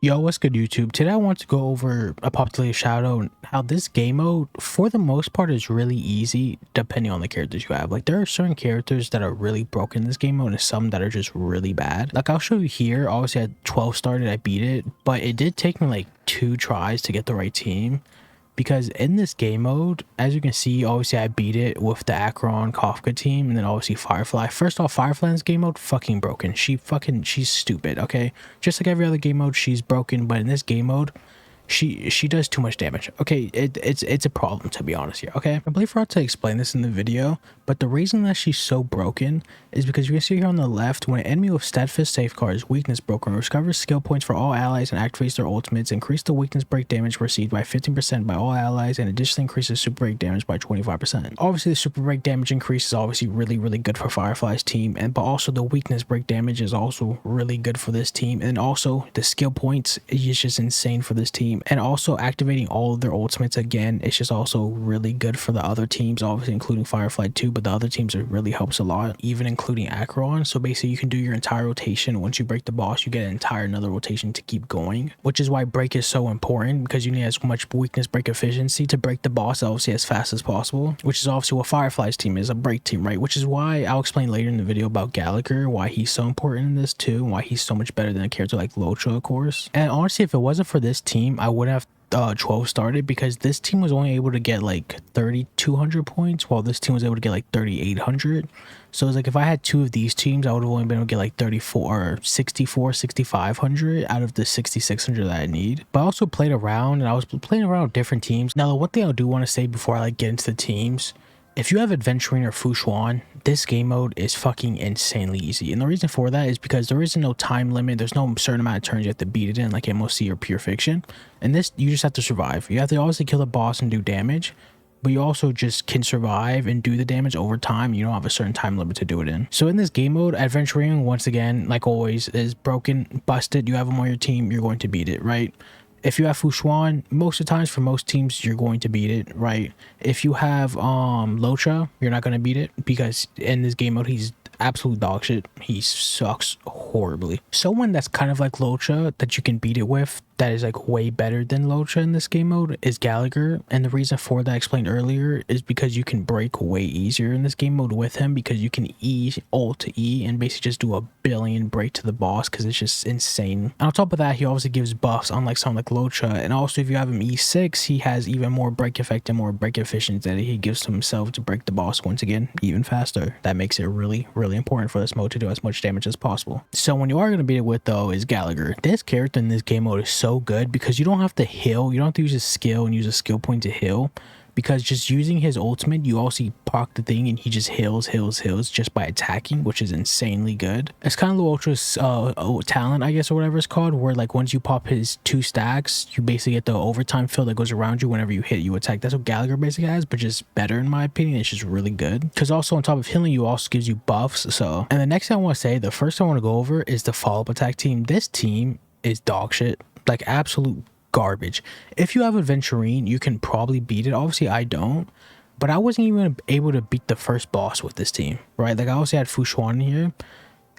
Yo, what's good, YouTube? Today I want to go over Apocalyptic Shadow and how this game mode, for the most part, is really easy depending on the characters you have. Like, there are certain characters that are really broken in this game mode and some that are just really bad. Like, I'll show you here. Obviously, at 12 started, I beat it, but it did take me like 2 tries to get the right team. Because in this game mode, as you can see, obviously I beat it with the Akron Kafka team and then obviously Firefly. First off, Firefly in this game mode, fucking broken. She's stupid, okay? Just like every other game mode, she's broken, but in this game mode, she does too much damage. Okay, it's a problem, to be honest here, okay? I believe I forgot to explain this in the video, but the reason that she's so broken is because you can see here on the left, when an enemy with steadfast safeguards, weakness broken, recovers skill points for all allies and activates their ultimates, increase the weakness break damage received by 15% by all allies, and additionally increases super break damage by 25%. Obviously, the super break damage increase is obviously really good for Firefly's team, but also the weakness break damage is also really good for this team, and also the skill points is just insane for this team. And also activating all of their ultimates again, it's just also really good for the other teams, obviously including Firefly too, but the other teams it really helps a lot, even including Akron. So basically you can do your entire rotation. Once you break the boss, you get an entire another rotation to keep going, which is why break is so important, because you need as much weakness break efficiency to break the boss obviously as fast as possible, which is obviously what Firefly's team is, a break team, right? Which is why I'll explain later in the video about Gallagher, why he's so important in this too, and why he's so much better than a character like Locha, of course. And honestly, if it wasn't for this team, I wouldn't have 12 started, because this team was only able to get like 3,200 points while this team was able to get like 3,800. So it's like if I had two of these teams, I would have only been able to get like 6,500 out of the 6,600 that I need. But I also played around, and I was playing around with different teams. Now, the one thing I do want to say before I like get into the teams, if you have Adventuring or Fushuan, this game mode is fucking insanely easy. And the reason for that is because there isn't no time limit. There's no certain amount of turns you have to beat it in like MOC or Pure Fiction. And this, you just have to survive. You have to obviously kill the boss and do damage, but you also just can survive and do the damage over time. You don't have a certain time limit to do it in. So in this game mode, Adventuring, once again, like always, is broken, busted. You have them on your team, you're going to beat it, right? If you have Fushuan, most of the times for most teams, you're going to beat it, right? If you have Locha, you're not going to beat it, because in this game mode, he's absolute dog shit. He sucks horribly. Someone that's kind of like Locha that you can beat it with, that is like way better than Locha in this game mode, is Gallagher. And the reason for that I explained earlier is because you can break way easier in this game mode with him, because you can ult to E and basically just do a billion break to the boss, because it's just insane. And on top of that, he obviously gives buffs, unlike someone like Locha. And also, if you have him E6, he has even more break effect and more break efficiency that he gives to himself to break the boss once again even faster. That makes it really important for this mode to do as much damage as possible. So when you are going to beat it with, though, is Gallagher. This character in this game mode is so good because you don't have to heal. You don't have to use a skill and use a skill point to heal, because just using his ultimate, you also proc the thing and he just heals just by attacking, which is insanely good. It's kind of Luocha's talent, I guess, or whatever it's called, where like once you pop his 2 stacks, you basically get the overtime fill that goes around you whenever you hit, you attack. That's what Gallagher basically has, but just better in my opinion. It's just really good, because also on top of healing, you also gives you buffs. So, and the next thing I want to say, the first thing I want to go over is the follow-up attack team. This team is dog shit, like absolute garbage. If you have Adventuring, you can probably beat it. Obviously I don't, but I wasn't even able to beat the first boss with this team, right? Like I also had Fushuan here,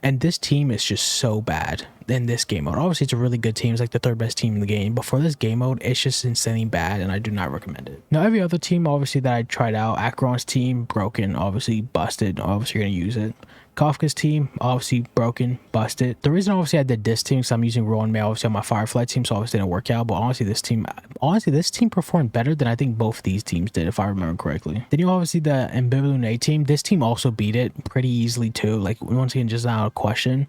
and this team is just so bad in this game mode. Obviously it's a really good team, it's like the 3rd best team in the game, but for this game mode, it's just insanely bad, and I do not recommend it. Now, every other team obviously that I tried out, Akron's team, broken, obviously busted, obviously you're gonna use it. Kafka's team, obviously broken, busted. The reason obviously I did this team is I'm using Rowan May obviously on my Firefly team, so obviously didn't work out. But honestly this team performed better than I think both these teams did, if I remember correctly. Then you obviously the Ambivalent team. This team also beat it pretty easily too. Like once again, just not a question.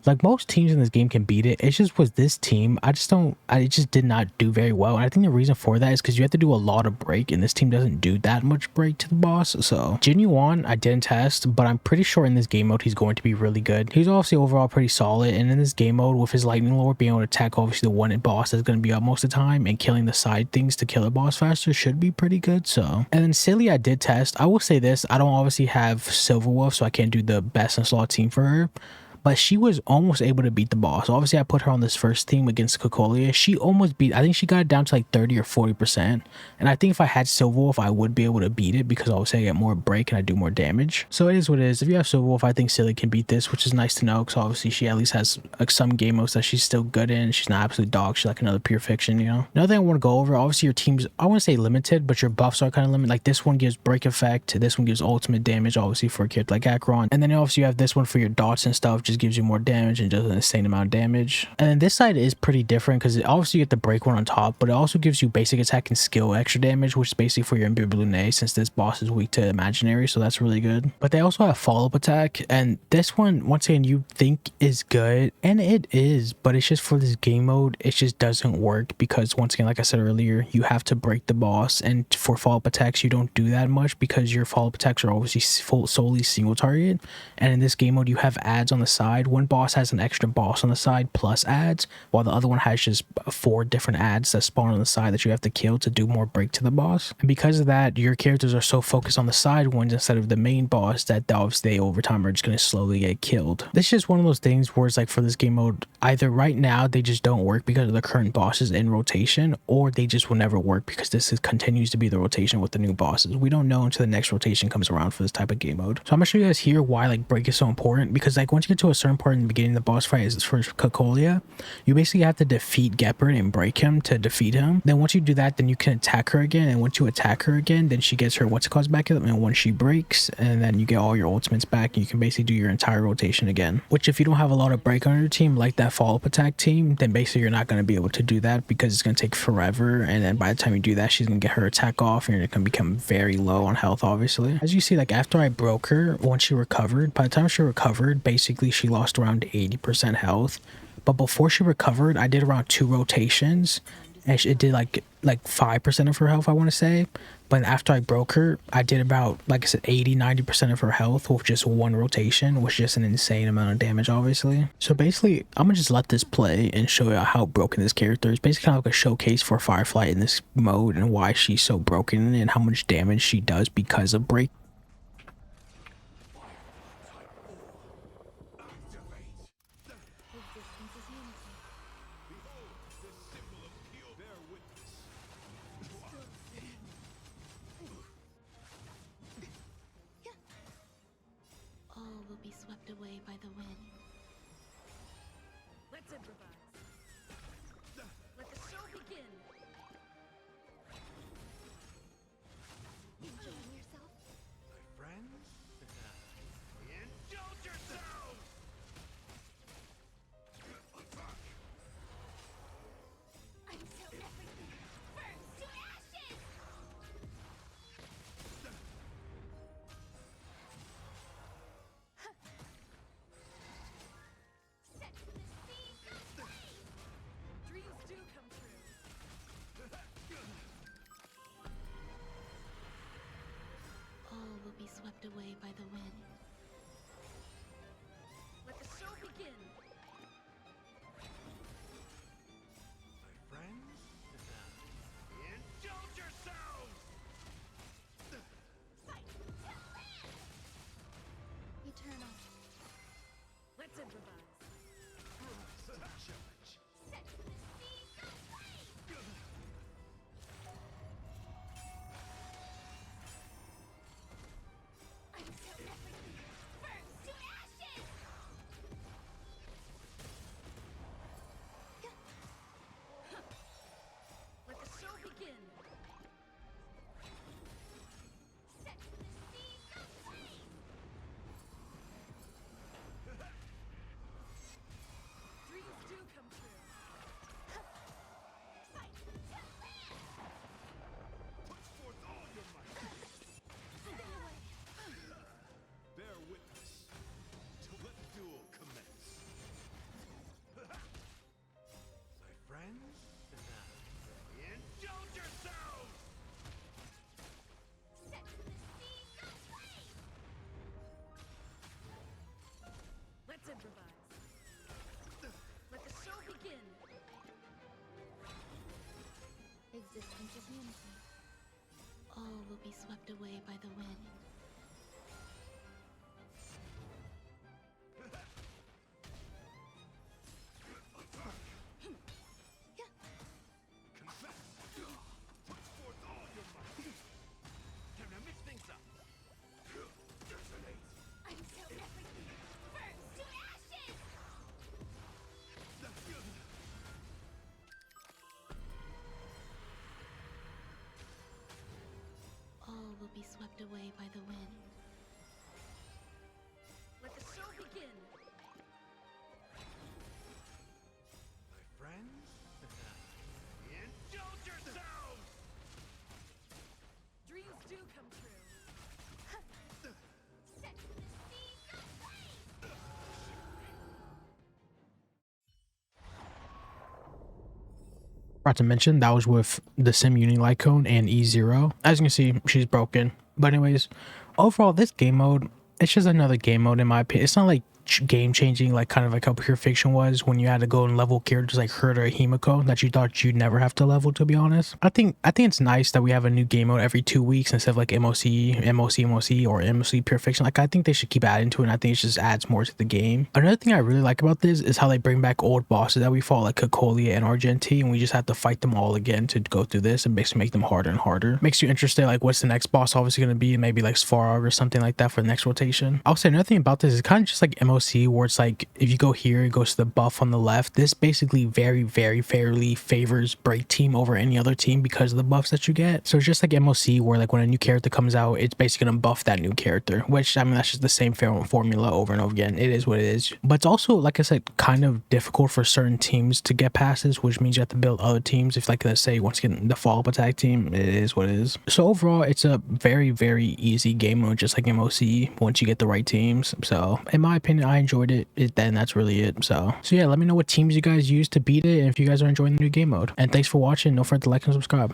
Like most teams in this game can beat it. It just was this team, it just did not do very well. And I think the reason for that is because you have to do a lot of break, and this team doesn't do that much break to the boss. So Jinyuan, I didn't test, but I'm pretty sure in this game mode he's going to be really good. He's obviously overall pretty solid, and in this game mode with his lightning lord being able to attack obviously the one boss that's going to be up most of the time, and killing the side things to kill the boss faster should be pretty good. So, and then Silly I did test. I will say this, I don't obviously have Silverwolf, so I can't do the best in slot team for her. but she was almost able to beat the boss. Obviously, I put her on this first team against Cocolia. She almost beat, I think she got it down to like 30 or 40%. And I think if I had Silver Wolf, I would be able to beat it because obviously I get more break and I do more damage. So it is what it is. If you have Silver Wolf, I think Silly can beat this, which is nice to know because obviously she at least has like some game modes that she's still good in. She's not absolute dog. She's like another pure fiction, you know? Another thing I want to go over, obviously your team's, I want to say limited, but your buffs are kind of limited. Like this one gives break effect. This one gives ultimate damage, obviously for a character like Acheron. And then obviously you have this one for your dots and stuff, just gives you more damage and does an insane amount of damage. And then this side is pretty different because obviously you get the break one on top, but it also gives you basic attack and skill extra damage, which is basically for your Imbibulune since this boss is weak to imaginary, so that's really good. But they also have follow-up attack, and this one, once again, you think is good, and it is, but it's just for this game mode, it just doesn't work because once again, like I said earlier, you have to break the boss, and for follow-up attacks, you don't do that much because your follow-up attacks are obviously solely single target, and in this game mode, you have ads on the side. One boss has an extra boss on the side plus ads, while the other one has just 4 different ads that spawn on the side that you have to kill to do more break to the boss. And because of that, your characters are so focused on the side ones instead of the main boss that obviously they over time are just going to slowly get killed. This is just one of those things where it's like for this game mode, either right now they just don't work because of the current bosses in rotation, or they just will never work because continues to be the rotation with the new bosses. We don't know until the next rotation comes around for this type of game mode. So I'm gonna show you guys here why like break is so important, because like once you get to a certain part in the beginning of the boss fight is for Cocolia, you basically have to defeat Gepard and break him to defeat him. Then once you do that, then you can attack her again, and once you attack her again, then she gets her what's it called back up, and once she breaks, and then you get all your ultimates back, and you can basically do your entire rotation again. Which if you don't have a lot of break on your team like that follow-up attack team, then basically you're not going to be able to do that because it's going to take forever, and then by the time you do that, she's going to get her attack off and you're going to become very low on health. Obviously, as you see, like after I broke her, once she recovered, by the time she recovered, basically she lost around 80% health. But before she recovered, I did around 2 rotations, and it did like 5% of her health, I want to say. But after I broke her, I did about, like I said, 80-90% of her health with just 1 rotation, which is just an insane amount of damage, obviously. So basically, I'm gonna just let this play and show you how broken this character is. Basically kind of like a showcase for Firefly in this mode and why she's so broken and how much damage she does because of break. All will be swept away by the wind. Let's improvise. Let the show begin. Enjoying yourself? My friends? Indulge yourselves! Until everything burns to ashes! Set to the seas of flame! Dreams do come true. All will be swept away by the wind. Let the show begin. My friends? Indulge yourselves! Fight to live! Eternal. Let's improvise. Judge. Set to the seas of flame! Until everything burns to ashes! Let the show begin. Set to the seas of flame! Dreams do come true. Fight to live! Put forth all your might. Stay away! Bear witness to let the duel commence. My friends? Indulge yourselves! Set to the seas of flame! Let's improvise. Let the show begin. Existence is unity. All will be swept away by the wind. swept away by the wind. Let the show begin. My friends? Indulge yourselves! Dreams do come true. Set the seas aflame! Forgot to mention that was with the Sim Uni Light Cone and E0. As you can see, she's broken. But anyways, overall, this game mode, it's just another game mode in my opinion. It's not like game changing, like kind of like how Pure Fiction was when you had to go and level characters like Herta or Himiko that you thought you'd never have to level, to be honest. I think it's nice that we have a new game mode every 2 weeks instead of like MOC, or MOC Pure Fiction. Like, I think they should keep adding to it, and I think it just adds more to the game. Another thing I really like about this is how they bring back old bosses that we fought, like Cocolia and Argenti, and we just have to fight them all again to go through this. It makes them harder and harder. Makes you interested, like what's the next boss obviously going to be, maybe like Svarog or something like that for the next rotation. I'll say another thing about this is kind of just like MOC, where it's like if you go here, it goes to the buff on the left. This basically very fairly favors Break Team over any other team because of the buffs that you get. So it's just like MOC, where like when a new character comes out, it's basically gonna buff that new character, which I mean that's just the same formula over and over again. It is what it is. But it's also, like I said, kind of difficult for certain teams to get past this, which means you have to build other teams. If, like, let's say once again the follow-up attack team, it is what it is. So overall, it's a very easy game mode, just like MOC, once you get the right teams. So in my opinion, I enjoyed it. Then that's really it. So yeah, let me know what teams you guys use to beat it, and if you guys are enjoying the new game mode. And thanks for watching. Don't forget to like and subscribe.